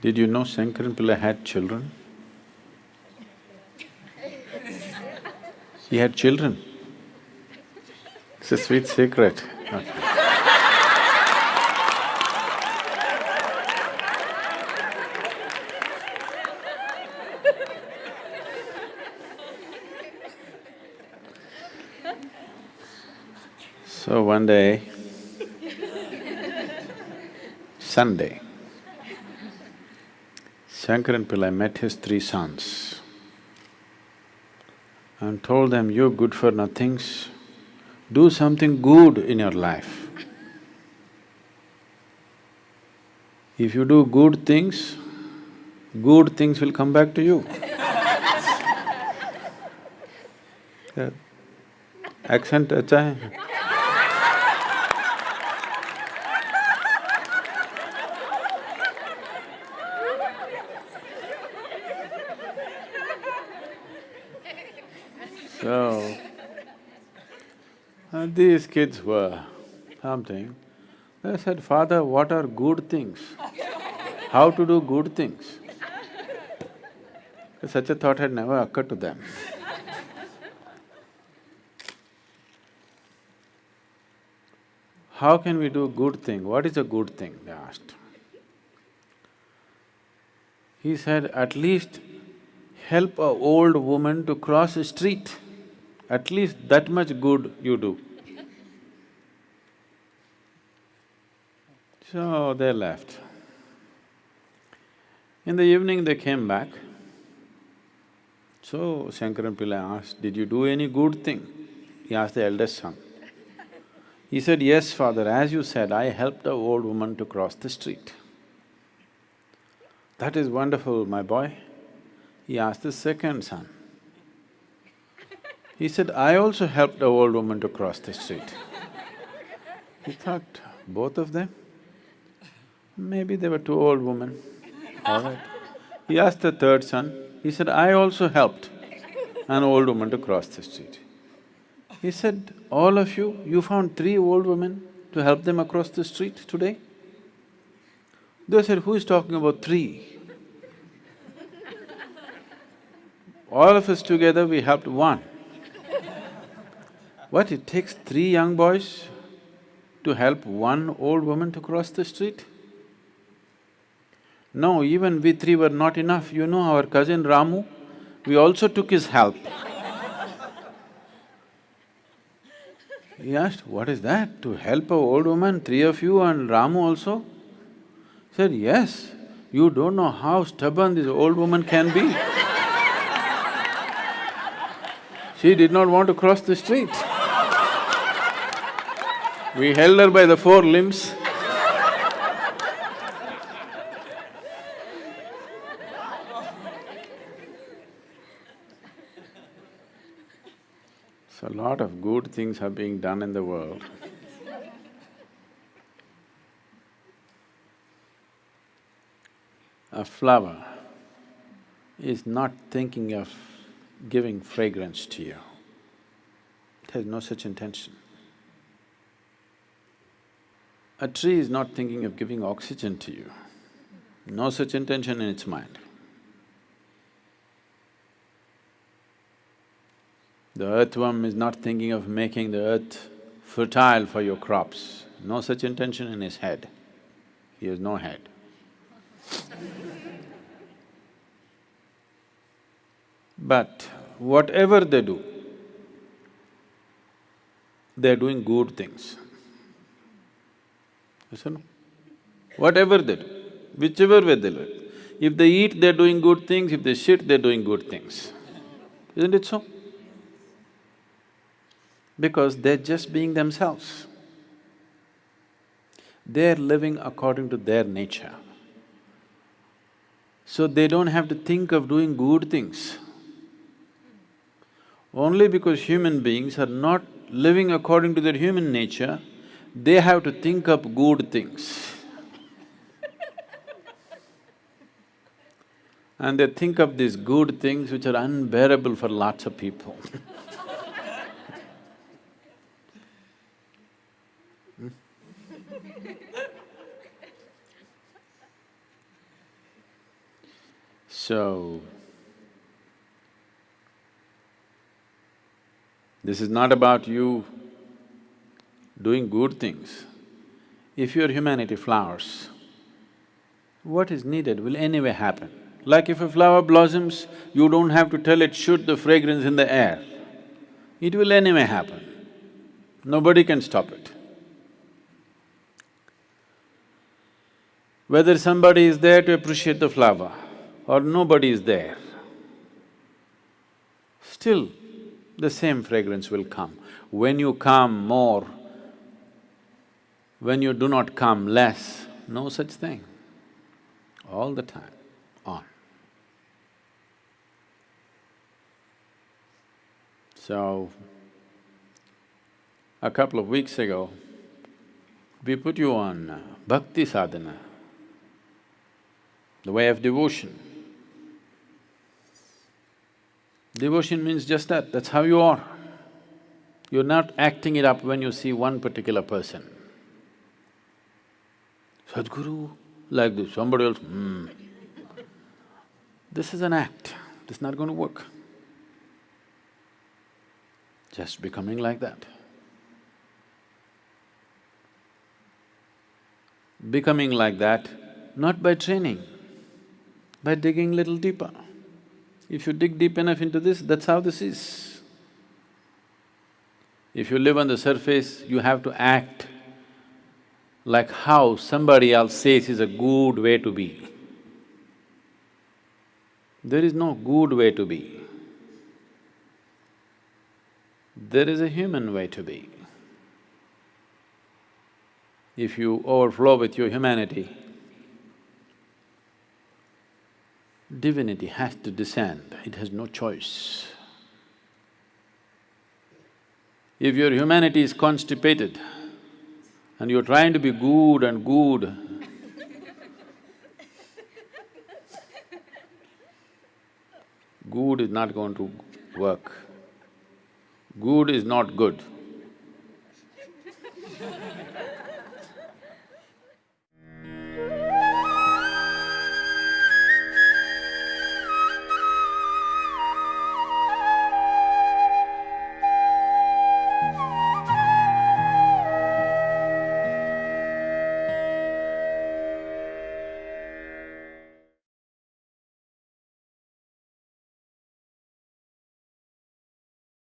Did you know Shankaran Pillai had children? He had children. It's a sweet secret. Okay. So one day, Sunday, Shankaran Pillai met his three sons and told them, "You good-for-nothings, do something good in your life. If you do good things will come back to you." Yeah. Accent अच्छा है? So, these kids were something. They said, "Father, what are good things? How to do good things?" Such a thought had never occurred to them. How can we do good thing? What is a good thing? They asked. He said, "At least help a old woman to cross a street. At least that much good you do." So they left. In the evening they came back. So Shankaran Pillai asked, "Did you do any good thing?" He asked the eldest son. He said, "Yes, father, as you said, I helped an old woman to cross the street." "That is wonderful, my boy." He asked the second son. He said, "I also helped an old woman to cross the street." He thought, both of them? Maybe they were two old women, all right. He asked the third son, he said, "I also helped an old woman to cross the street." He said, "All of you found three old women to help them across the street today?" They said, "Who is talking about three? All of us together we helped one." What, it takes three young boys to help one old woman to cross the street? No, even we three were not enough. You know our cousin Ramu, we also took his help. He asked, "What is that? To help a old woman, three of you and Ramu also?" He said, "Yes, you don't know how stubborn this old woman can be." She did not want to cross the street. We held her by the four limbs. So, a lot of good things are being done in the world. A flower is not thinking of giving fragrance to you. It has no such intention. A tree is not thinking of giving oxygen to you. No such intention in its mind. The earthworm is not thinking of making the earth fertile for your crops. No such intention in his head. He has no head. But whatever they do, they're doing good things. Yes or no? Whatever they do, whichever way they do it. If they eat, they're doing good things, if they shit, they're doing good things. Isn't it so? Because they're just being themselves. They're living according to their nature. So they don't have to think of doing good things. Only because human beings are not living according to their human nature, they have to think up good things. And they think of these good things which are unbearable for lots of people. So, this is not about you doing good things. If your humanity flowers, what is needed will anyway happen. Like if a flower blossoms, you don't have to tell it, shoot the fragrance in the air. It will anyway happen. Nobody can stop it. Whether somebody is there to appreciate the flower or nobody is there, still the same fragrance will come. When you come more, when you do not come less, no such thing. All the time, on. So, a couple of weeks ago, we put you on bhakti sadhana, the way of devotion. Devotion means just that, that's how you are. You're not acting it up when you see one particular person. Sadhguru, like this, somebody else, This is an act, this is not going to work. Just becoming like that. Becoming like that, not by training, by digging little deeper. If you dig deep enough into this, that's how this is. If you live on the surface, you have to act like how somebody else says is a good way to be. There is no good way to be. There is a human way to be. If you overflow with your humanity, divinity has to descend, it has no choice. If your humanity is constipated and you're trying to be good and good, good is not going to work. Good is not good.